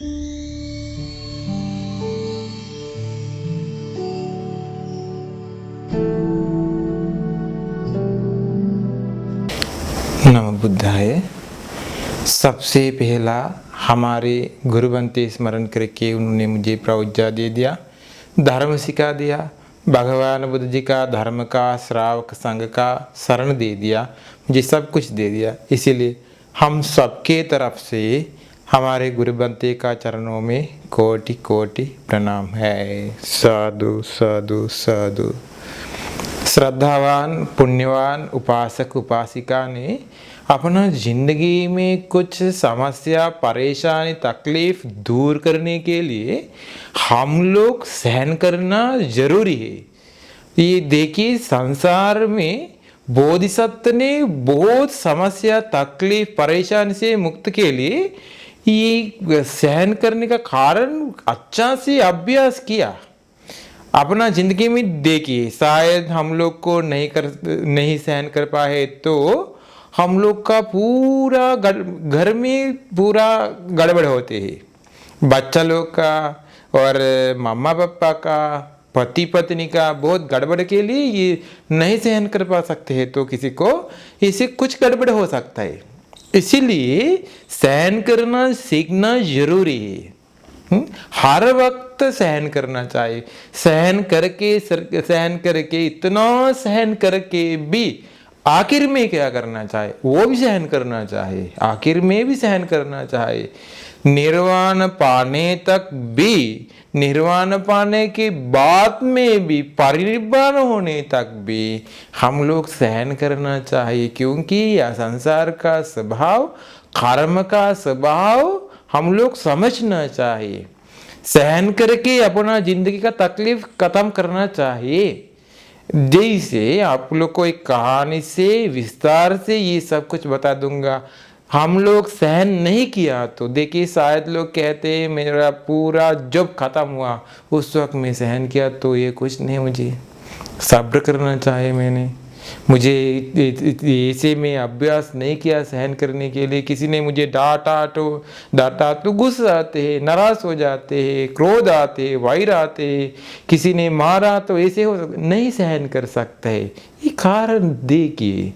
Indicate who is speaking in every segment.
Speaker 1: नमो बुद्धाय। सबसे पहला हमारे गुरुवंते स्मरण करके उन्होंने मुझे प्रवज्ञा दे दिया, धर्म सिखा दिया, भगवान बुद्ध जी का धर्म का श्रावक संघ का शरण दे दिया, मुझे सब कुछ दे दिया। इसीलिए हम सबके तरफ से हमारे गुरुवंते का चरणों में कोटि कोटि प्रणाम है। साधु साधु साधु। श्रद्धावान पुण्यवान उपासक उपासिका ने अपना जिंदगी में कुछ समस्या परेशानी तकलीफ दूर करने के लिए हम लोग सहन करना जरूरी है। ये देखिए, संसार में बोधिसत्व ने बहुत समस्या तकलीफ परेशानी से मुक्त के लिए ये सहन करने का कारण अच्छा से अभ्यास किया। अपना जिंदगी में देखिए, शायद हम लोग को नहीं सहन कर पाए तो हम लोग का पूरा घर में पूरा गड़बड़ होते हैं। बच्चा लोग का और मम्मा पापा का पति पत्नी का बहुत गड़बड़ के लिए ये नहीं सहन कर पा सकते हैं तो किसी को इससे कुछ गड़बड़ हो सकता है। इसीलिए सहन करना सीखना जरूरी है। हर वक्त सहन करना चाहिए। सहन करके इतना सहन करके भी आखिर में क्या करना चाहिए, वो भी सहन करना चाहिए। आखिर में भी सहन करना चाहिए। निर्वाण पाने तक भी, निर्वाण पाने के बाद में भी, परिनिर्वाण होने तक भी हम लोग सहन करना चाहिए। क्योंकि यह संसार का स्वभाव, कर्म का स्वभाव हम लोग समझना चाहिए। सहन करके अपना जिंदगी का तकलीफ खत्म करना चाहिए। जैसे आप लोग को एक कहानी से विस्तार से ये सब कुछ बता दूंगा। हम लोग सहन नहीं किया तो देखिए, शायद लोग कहते हैं मेरा पूरा जब खत्म हुआ उस वक्त मैं सहन किया, तो ये कुछ नहीं, मुझे सब्र करना चाहिए। मुझे ऐसे में अभ्यास नहीं किया सहन करने के लिए। किसी ने मुझे डांटा तो गुस्सा आते हैं, नाराज हो जाते हैं, क्रोध आते हैं, वैर आते हैं। किसी ने मारा तो ऐसे हो नहीं सहन कर सकता है। ये कारण देखिए,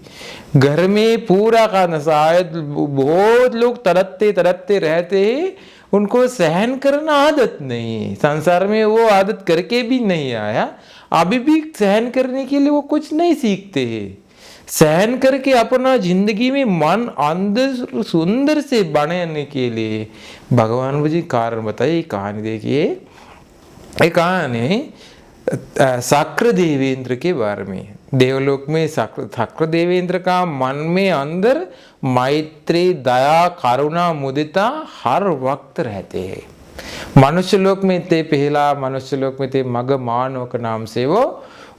Speaker 1: घर में पूरा का शायद बहुत लोग तड़पते रहते हैं, उनको सहन करना आदत नहीं। संसार में वो आदत करके भी नहीं आया, अभी भी सहन करने के लिए वो कुछ नहीं सीखते हैं। सहन करके अपना जिंदगी में मन अंदर सुंदर से बनाने के लिए भगवान मुझे कारण बताइए। कहानी देखिए, एक कहानी शक्र देवेंद्र के बारे में। देवलोक में शक्र देवेंद्र का मन में अंदर मैत्री दया करुणा मुदिता हर वक्त रहते हैं। मनुष्य लोक में थे, पहला मनुष्य लोक में थे मग मानव के नाम से वो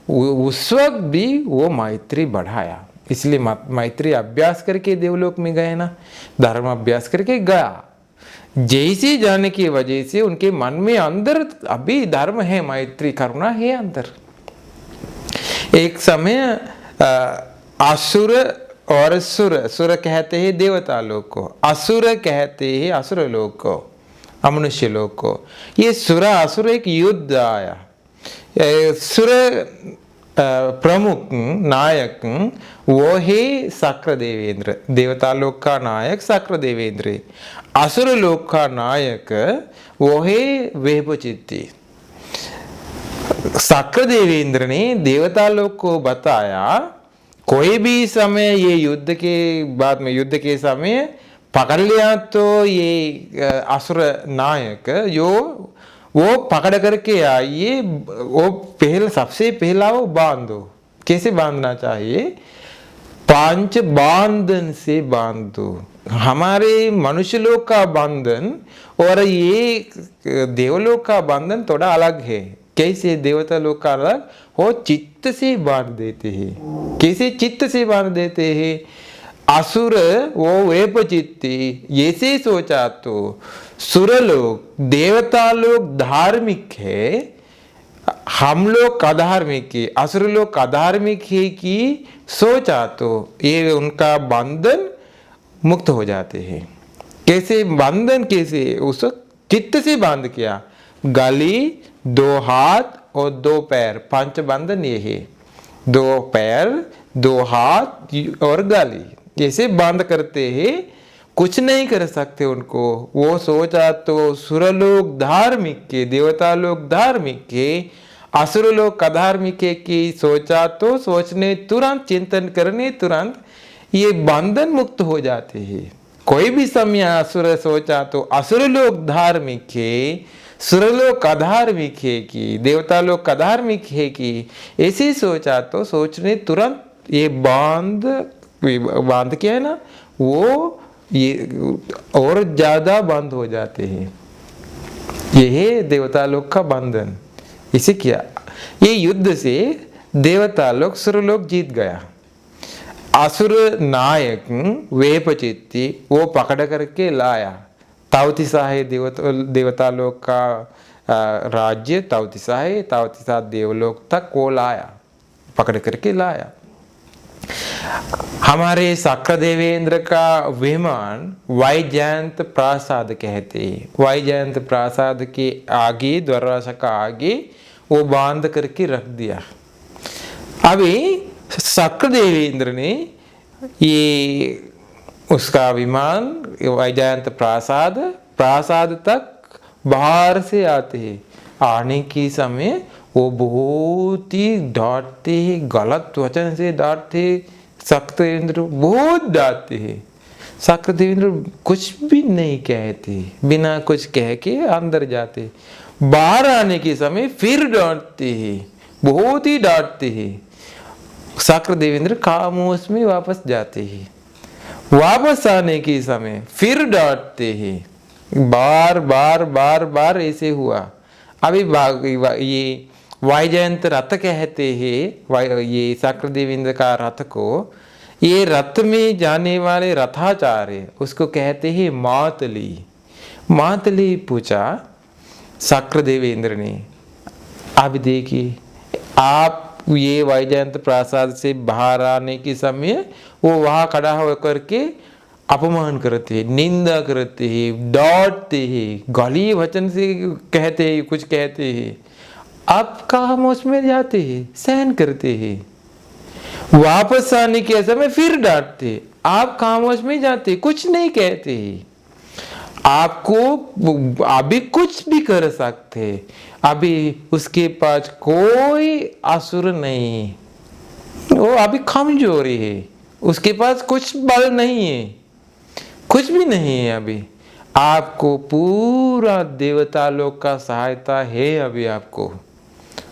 Speaker 1: उस वक्त भी वो मैत्री बढ़ाया। इसलिए मैत्री अभ्यास करके देवलोक में गए ना, धर्म अभ्यास करके गया। जैसे जाने की वजह से उनके मन में अंदर अभी धर्म है, मैत्री करुणा है अंदर। एक समय असुर और सुर कहते हैं देवता लोग को, असुर कहते हैं असुर लोग को, मनुष्य लोग को। ये सुर असुर एक युद्ध आया। सुर प्रमुख नायक वो है शक्र देवेंद्र, देवता लोक का नायक शक्र देवेंद्र। असुर लोक का नायक वो है वेपचित्ति। शक्र देवेंद्र ने देवता लोक को बताया, कोई भी समय ये युद्ध के बाद में, युद्ध के समय पकड़ लिया तो ये असुर नायक जो वो पकड़ करके आइए, वो सबसे पहला वो बांधो। कैसे बांधना चाहिए? 5 बांधन से बांधो। हमारे मनुष्य लोग का बंधन और ये देवलोक का बंधन थोड़ा अलग है। कैसे देवता लोग का अलग? वो चित्त से बांध देते हैं। कैसे चित्त से बांध देते हैं? असुर वो वेपचित्ती ऐसे सोचा तो सुर लोग देवता लोग धार्मिक है, हम लोग अधार्मिक है, असुर लोग अधार्मिक है कि सोचा तो ये उनका बंधन मुक्त हो जाते हैं। कैसे बंधन? कैसे? उस चित्त से बांध किया। गली, 2 हाथ और 2 पैर, 5 बंधन ये है। 2 पैर, 2 हाथ और गली, ऐसे बांध करते हैं। कुछ नहीं कर सकते उनको। वो सोचा तो सुरलोक धार्मिक के, देवता लोग धार्मिक के, असुर लोग अधार्मिक के की सोचा तो सोचने तुरंत, चिंतन करने तुरंत ये बंधन मुक्त हो जाते हैं। कोई भी समय असुर सोचा तो असुर लोग धार्मिक है, सुरलोक अधार्मिक है कि, देवता लोग अधार्मिक है कि, ऐसे सोचा तो सोचने तुरंत ये बांध के है ना, वो ये और ज्यादा बंद हो जाते हैं। ये है देवता लोग का बंधन। इसे किया, ये युद्ध से देवता लोग सुरलोक जीत गया। असुर नायक वेपचित्ती वो पकड़ करके लाया। तावतिसा है देवता लोग का राज्य, तावतिसा है, तावतिसा देवलोक तक वो लाया, पकड़ करके लाया। हमारे शक्र देवेंद्र का विमान वैजयंत प्रासाद कहते हैं। वैजयंत प्रासाद के आगे, दरवाजा का आगे वो बांध करके रख दिया। अभी शक्र देवेंद्र ने ये उसका विमान वैजयंत प्रासाद तक बाहर से आते हैं। आने के समय वो बहुत ही डांटते हैं, गलत वचन से डांटते। शक्र देवेंद्र बहुत डांटते हैं। शक्र देवेंद्र कुछ भी नहीं कहते, बिना कुछ कह के अंदर जाते। बाहर आने के समय फिर डांटते हैं, बहुत ही डांटते हैं। शक्र देवेंद्र खामोश में वापस जाते हैं। वापस आने के समय फिर डांटते हैं। बार बार बार बार ऐसे हुआ। अभी ये वैजयंत रथ कहते हैं, ये शक्र देवेंद्र का रथ को, ये रथ में जाने वाले रथाचार्य उसको कहते हैं मातली। मातली पूछा शक्र देवेंद्र ने, अब देखिए आप ये वैजयंत प्रासाद से बाहर आने के समय वो वहां खड़ा होकर के अपमान करते हैं, निंदा करते हैं, डांटते हैं, गाली वचन से कहते हैं, कुछ कहते हैं। आप खामोश में जाते हैं, सहन करते हैं। वापस आने के समय फिर डांटते, आप खामोश में जाते, कुछ नहीं कहते हैं। आपको अभी कुछ भी कर सकते, अभी उसके पास कोई असुर नहीं, वो अभी कमजोरी है, उसके पास कुछ बल नहीं है, कुछ भी नहीं है अभी। आपको पूरा देवता लोग का सहायता है अभी आपको,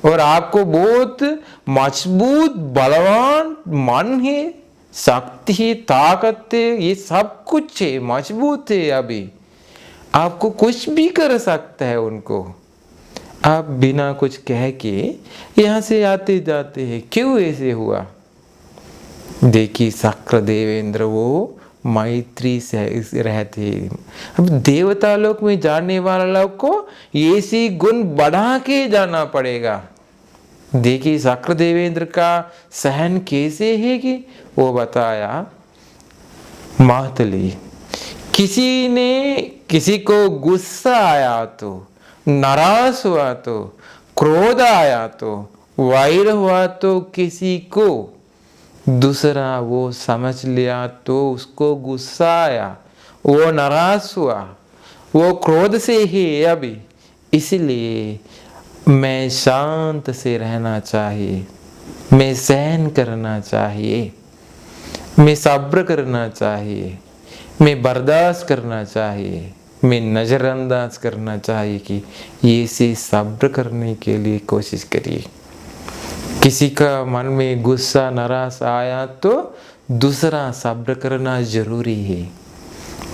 Speaker 1: और आपको बहुत मजबूत बलवान मन है, शक्ति है, ताकत है, ये सब कुछ है, मजबूत है। अभी आपको कुछ भी कर सकता है उनको। आप बिना कुछ कह के यहाँ से आते जाते हैं, क्यों ऐसे हुआ? देखिए शक्र देवेंद्र वो मैत्री से रहते। अब देवता लोक में जाने वाला लोग को ऐसी गुण बढ़ा के जाना पड़ेगा। देखिए शक्र देवेंद्र का सहन कैसे है कि वो बताया। मातली, किसी को गुस्सा आया तो, नाराज हुआ तो, क्रोध आया तो, वैर हुआ तो, किसी को दूसरा वो समझ लिया तो उसको गुस्सा आया, वो नाराज हुआ, वो क्रोध से ही अभी, इसलिए मैं शांत से रहना चाहिए, मैं सहन करना चाहिए, मैं सब्र करना चाहिए, मैं बर्दाश्त करना चाहिए, मैं नज़रअंदाज करना चाहिए कि ये से सब्र करने के लिए कोशिश करिए। किसी का मन में गुस्सा नाराज आया तो दूसरा सब्र करना जरूरी है।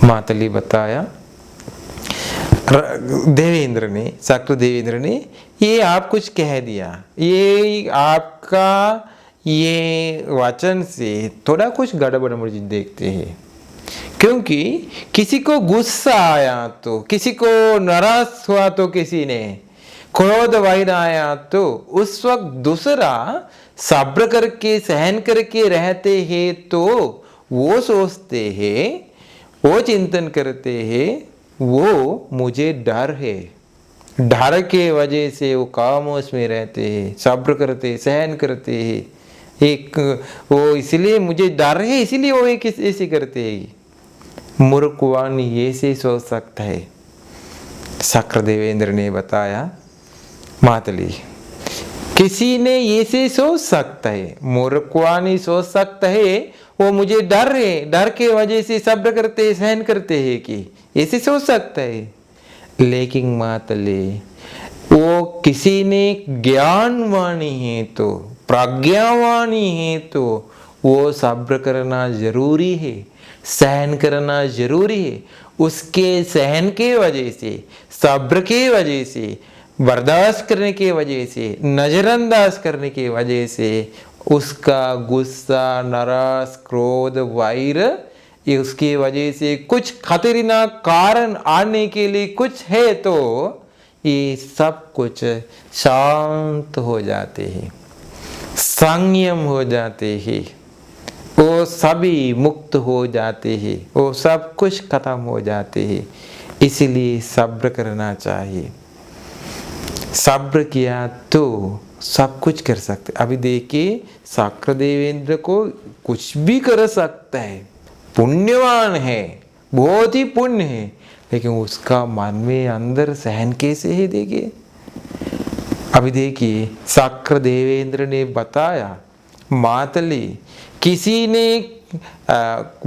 Speaker 1: मातली बताया देवेंद्र ने, शक्र देवेंद्र ने, ये आप कुछ कह दिया, ये आपका ये वचन से थोड़ा कुछ गड़बड़ मुझे देखते हैं। क्योंकि किसी को गुस्सा आया तो, किसी को नाराज हुआ तो, किसी ने क्रोध वैर आया तो उस वक्त दूसरा सब्र करके सहन करके रहते हैं तो वो सोचते हैं, वो चिंतन करते हैं, वो मुझे डर है, डर के वजह से वो खामोश में रहते हैं, सब्र करते, सहन करते हैं। एक वो इसलिए मुझे डर है इसलिए वो एक ऐसे करते हैं। मूर्खवान ऐसे सोच सकता है। शक्रदेवेंद्र ने बताया, मातली किसी ने ऐसे सोच सकता है, मूर्खवान सोच सकता है वो मुझे डर है, डर के वजह से सब्र करते सहन करते हैं कि ऐसे सोच सकता है। लेकिन मातले वो किसी ने ज्ञानवाणी है तो, प्रज्ञावाणी है तो वो सब्र करना जरूरी है, सहन करना जरूरी है। उसके सहन के वजह से, सब्र के वजह से, बर्दाश्त करने के वजह से, नजरअंदाज करने के वजह से उसका गुस्सा, नाराज, क्रोध, वैर, ये उसकी वजह से कुछ खतरनाक कारण आने के लिए कुछ है तो ये सब कुछ शांत हो जाते हैं, संयम हो जाते हैं, वो सभी मुक्त हो जाते हैं, वो सब कुछ खत्म हो जाते हैं। इसलिए सब्र करना चाहिए। सब्र किया तो सब कुछ कर सकते। अभी देखिए शक्रदेवेंद्र को कुछ भी कर सकता है, पुण्यवान है, बहुत ही पुण्य है, लेकिन उसका मन में अंदर सहन कैसे है देखिए। अभी देखिए शक्रदेवेंद्र ने बताया, मातली किसी ने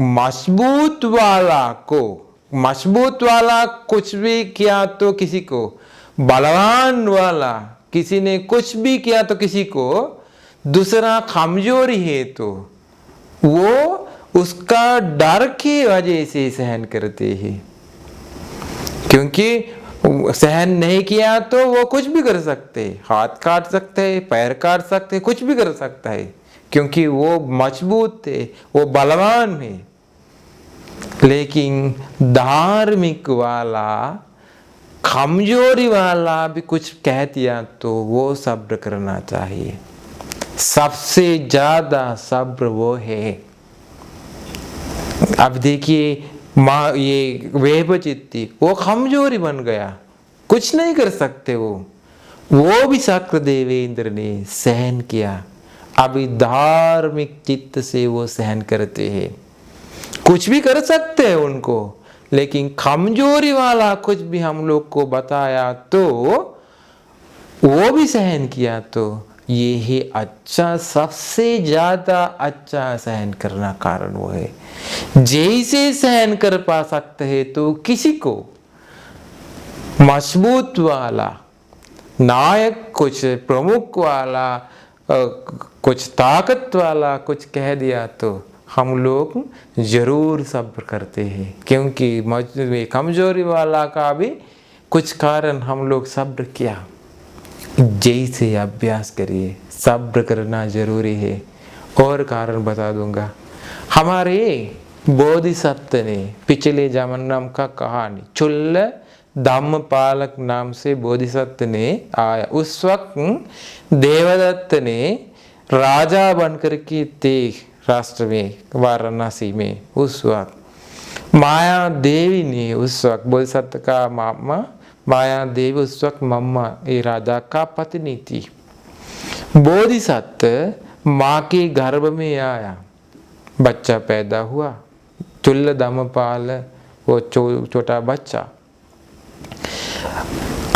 Speaker 1: मजबूत वाला को, मजबूत वाला कुछ भी किया तो किसी को, बलवान वाला किसी ने कुछ भी किया तो किसी को, दूसरा कमजोरी है तो वो उसका डर की वजह से सहन करते हैं। क्योंकि सहन नहीं किया तो वो कुछ भी कर सकते, हाथ काट सकते हैं, पैर काट सकते हैं, कुछ भी कर सकता है, क्योंकि वो मजबूत थे, वो बलवान है। लेकिन धार्मिक वाला, कमजोरी वाला भी कुछ कह दिया तो वो सब्र करना चाहिए। सबसे ज्यादा सब्र वो है। अब देखिए माँ ये वेहबचित्ती, वो कमजोरी बन गया, कुछ नहीं कर सकते वो भी शक्रदेवेंद्र ने सहन किया। अभी धार्मिक चित्त से वो सहन करते हैं, कुछ भी कर सकते हैं उनको, लेकिन कमजोरी वाला कुछ भी हम लोग को बताया तो वो भी सहन किया तो ये ही अच्छा, सबसे ज्यादा अच्छा सहन करना कारण वो है। जैसे सहन कर पा सकते हैं तो किसी को मजबूत वाला, नायक, कुछ प्रमुख वाला, कुछ ताकत वाला कुछ कह दिया तो हम लोग जरूर सब्र करते हैं, क्योंकि कमजोरी वाला का भी कुछ कारण हम लोग सब्र किया। जैसे अभ्यास करिए, सब्र करना जरूरी है। और कारण बता दूंगा, हमारे बोधिसत्व ने पिछले जन्म का कहानी, चुल्ल धम्मपालक नाम से बोधिसत्व ने आया। उस वक्त देवदत्त ने राजा बनकर के थे राष्ट्र में, वाराणसी में। उस वक्त माया देवी ने, उस वक्त बोधिसत्व का मामा माया देवी उस वक्त मम्मा ये राजा का पत्नी थी। बोधिसत्व माँ के गर्भ में आया, बच्चा पैदा हुआ, चुल्ल धम्मपाल, वो छोटा बच्चा।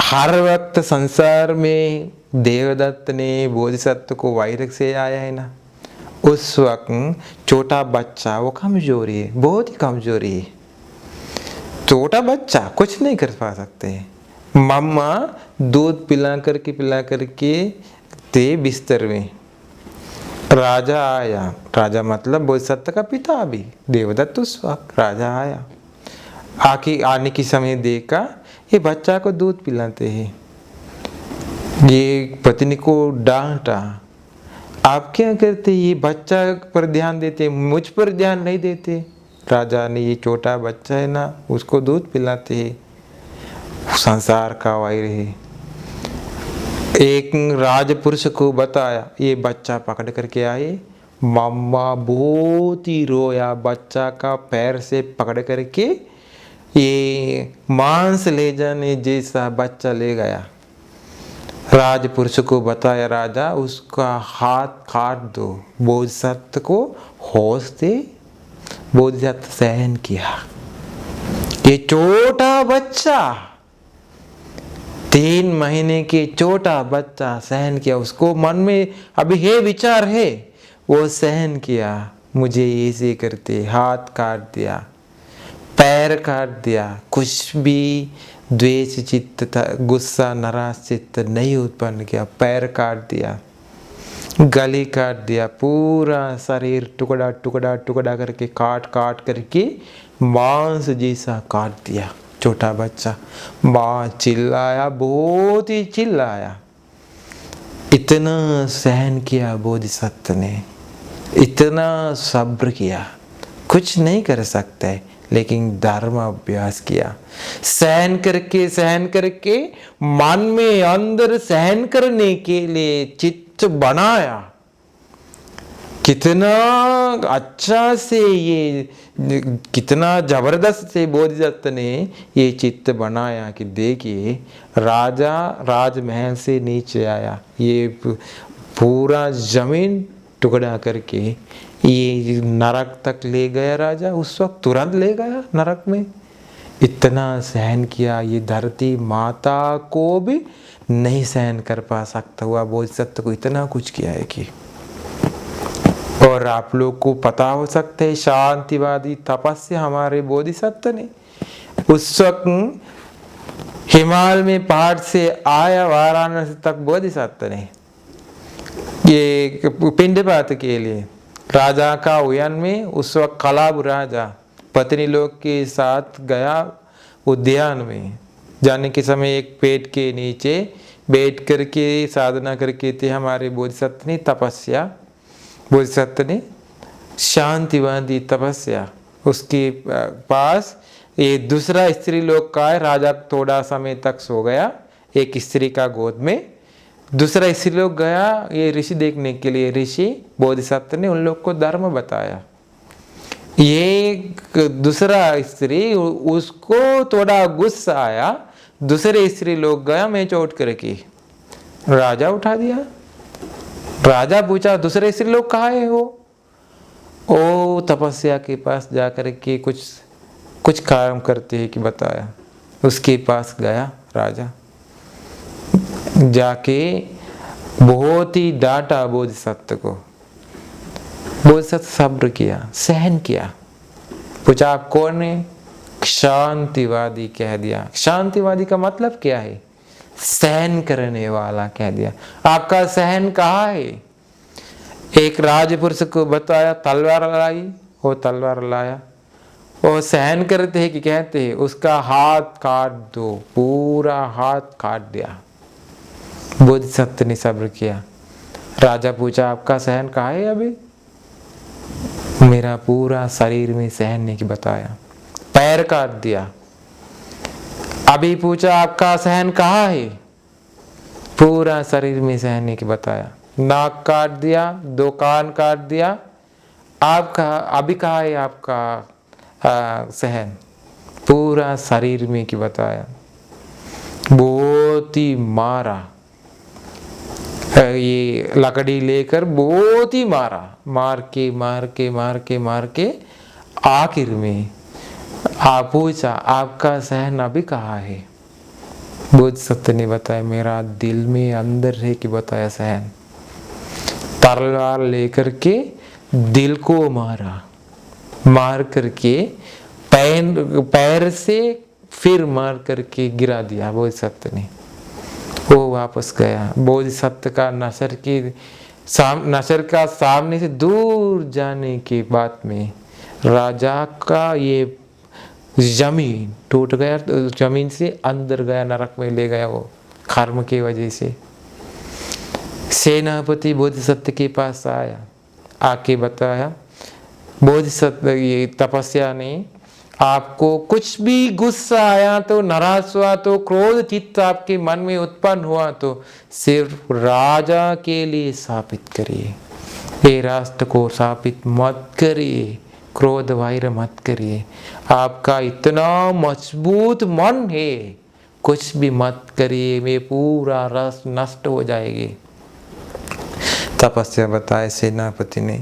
Speaker 1: हर वक्त संसार में देवदत्त ने बोधिसत्व को वायरक से आया है ना। उस वक्त छोटा बच्चा, वो कमजोरी है, बहुत ही कमजोरी है, छोटा बच्चा कुछ नहीं कर पा सकते। मम्मा दूध पिला करके थे बिस्तर में। राजा आया, राजा मतलब बोधिसत्व का पिता भी, देवदत्त उस वक्त राजा आया। आने की समय देखा ये बच्चा को दूध पिलाते हैं, ये पत्नी को डांटा, आप क्या करते, ये बच्चा पर ध्यान देते, मुझ पर ध्यान नहीं देते। राजा ने, ये छोटा बच्चा है ना, उसको दूध पिलाते हैं, संसार का वायर है। एक राजपुरुष को बताया, ये बच्चा पकड़ करके आए। मम्मा बहुत ही रोया, बच्चा का पैर से पकड़ करके ये मांस ले जाने जैसा बच्चा ले गया। राजपुरुष को बताया राजा उसका हाथ काट दो। बोधिसत्व को होश दे। बोधिसत्व सहन किया। ये छोटा बच्चा 3 महीने के छोटा बच्चा सहन किया। उसको मन में अभी है विचार है, वो सहन किया। मुझे ऐसे करते हाथ काट दिया, पैर काट दिया, कुछ भी द्वेष चित्त था, गुस्सा नाराज चित्त नहीं उत्पन्न किया। पैर काट दिया, गले काट दिया, पूरा शरीर टुकड़ा टुकड़ा टुकड़ा करके काट काट करके मांस जैसा काट दिया। छोटा बच्चा मां चिल्लाया, बहुत ही चिल्लाया। इतना सहन किया बोधिसत्व ने, इतना सब्र किया। कुछ नहीं कर सकते लेकिन धर्म अभ्यास किया। सहन करके मन में अंदर सहन करने के लिए चित्त बनाया। कितना अच्छा से ये, कितना जबरदस्त से बोधिसत्व ने ये चित्त बनाया कि देखिए राजा राजमहल से नीचे आया, ये पूरा जमीन टुकड़ा करके ये नरक तक ले गया राजा। उस वक्त तुरंत ले गया नरक में। इतना सहन किया, ये धरती माता को भी नहीं सहन कर पा सकता हुआ बोधिसत्व को इतना कुछ किया है कि। और आप लोग को पता हो सकता है शांतिवादी तपस्या हमारे बोधिसत्व ने उस वक्त हिमालय में पहाड़ से आया वाराणसी तक बोधिसत्व ने ये पिंडपात के लिए राजा का उयन में। उस वक्त कलाब राजा पत्नी लोग के साथ गया उद्यान में। जाने के समय एक पेड़ के नीचे बैठ करके साधना करके थे हमारे बोधिसत्व ने तपस्या। बोधिसत्व ने शांतिवादी तपस्या। उसके पास ये दूसरा स्त्री लोग का है। राजा थोड़ा समय तक सो गया एक स्त्री का गोद में। दूसरा स्त्री लोग गया ये ऋषि देखने के लिए। ऋषि बोधिसत्व ने उन लोग को धर्म बताया। ये दूसरा स्त्री उसको थोड़ा गुस्सा आया। दूसरे स्त्री लोग गया मैं चोट करके राजा उठा दिया। राजा पूछा दूसरे स्त्री लोग कहाँ है वो? ओ तपस्या के पास जाकर के कुछ काम करते हैं कि बताया। उसके पास गया राजा, जाके बहुत ही डांटा बोधिसत्व को। बोधिसत्व सब्र किया, सहन किया। पूछा आप कौन है? शांतिवादी कह दिया। शांतिवादी का मतलब क्या है? सहन करने वाला कह दिया। आपका सहन कहाँ है? एक राजपुरुष को बताया तलवार लाई, वो तलवार लाया। वो सहन करते हैं कि कहते हैं उसका हाथ काट दो, पूरा हाथ काट दिया। बोधिसत्व ने सब्र किया। राजा पूछा आपका सहन कहाँ है? अभी मेरा पूरा शरीर में सहन नहीं बताया। पैर काट दिया। अभी पूछा आपका सहन कहाँ है? पूरा शरीर में सहन नहीं बताया। नाक काट दिया, 2 कान काट दिया। आपका अभी कहाँ है आपका सहन? पूरा शरीर में की बताया। बहुत ही मारा, ये लकड़ी लेकर बहुत ही मारा। मार के आखिर में आप पूछा आपका सहन अभी कहाँ है? बोधिसत्व ने बताया मेरा दिल में अंदर है कि बताया सहन। तलवार लेकर के दिल को मारा, मार करके पैर से फिर मार करके गिरा दिया बोधिसत्व ने। वो वापस गया। बोधिसत्व का नशर का सामने से दूर जाने के बाद में राजा का ये जमीन टूट गया। जमीन से अंदर गया, नरक में ले गया वो कर्म की वजह से। सेनापति बोधिसत्व के पास आया, आके बताया बोधिसत्व ये तपस्या ने आपको कुछ भी गुस्सा आया तो, नाराज हुआ तो, क्रोध चित्त आपके मन में उत्पन्न हुआ तो सिर्फ राजा के लिए स्थापित करिए। ये राष्ट्र को स्थापित मत करिए। क्रोध वैर मत करिए। आपका इतना मजबूत मन है, कुछ भी मत करिए, वे पूरा रस नष्ट हो जाएगी। तपस्या बताए सेनापति ने,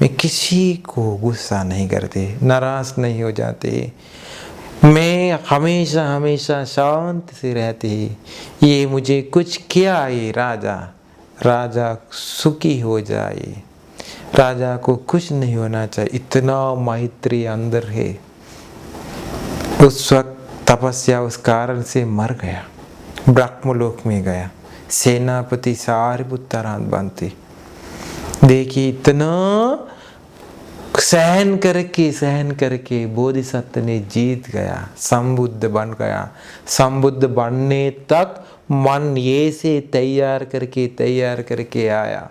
Speaker 1: मैं किसी को गुस्सा नहीं करते, नाराज नहीं हो जाते, मैं हमेशा हमेशा शांत से रहते। ये मुझे कुछ क्या है राजा, राजा सुखी हो जाए, राजा को कुछ नहीं होना चाहिए, इतना मैत्री अंदर है। उस वक्त तपस्या उस कारण से मर गया, ब्रह्मलोक में गया। सेनापति सारिपुत्र हाथ बांधते, देखिए इतना सहन करके बोधिसत्व ने जीत गया, संबुद्ध बन गया। संबुद्ध बनने तक मन ये से तैयार करके आया।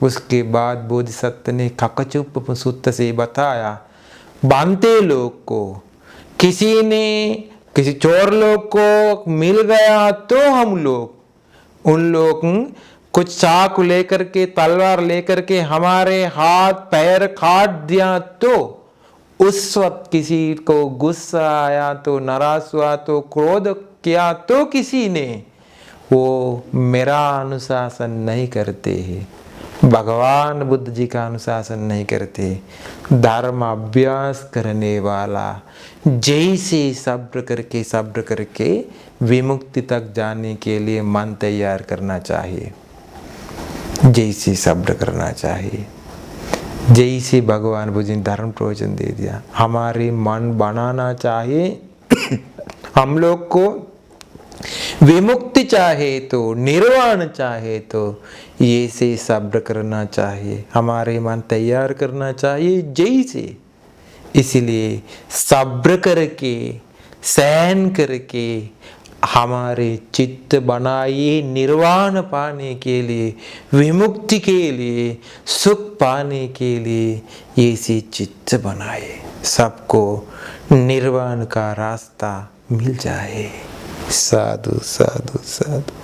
Speaker 1: उसके बाद बोधिसत्व ने ककचुप सूत्र से बताया, बांते लोग को किसी चोर लोग को मिल गया तो हम लोग उन लोग कुछ चाकू लेकर के, तलवार लेकर के हमारे हाथ पैर काट दिया, तो उस वक्त किसी को गुस्सा आया तो, नाराज हुआ तो, क्रोध किया तो किसी ने, वो मेरा अनुशासन नहीं करते हैं, भगवान बुद्ध जी का अनुशासन नहीं करते। धर्म अभ्यास करने वाला जैसे सब्र करके विमुक्ति तक जाने के लिए मन तैयार करना चाहिए, जैसे सब्र करना चाहिए, जैसे भगवान बुद्ध ने धर्म प्रवचन दे दिया, हमारे मन बनाना चाहिए। हम लोग को विमुक्ति चाहे तो, निर्वाण चाहे तो, ये से सब्र करना चाहिए, हमारे मन तैयार करना चाहिए जैसे। इसलिए सब्र करके, सहन करके हमारे चित्त बनाइए, निर्वाण पाने के लिए, विमुक्ति के लिए, सुख पाने के लिए ऐसी चित्त बनाए, सबको निर्वाण का रास्ता मिल जाए। साधु साधु साधु।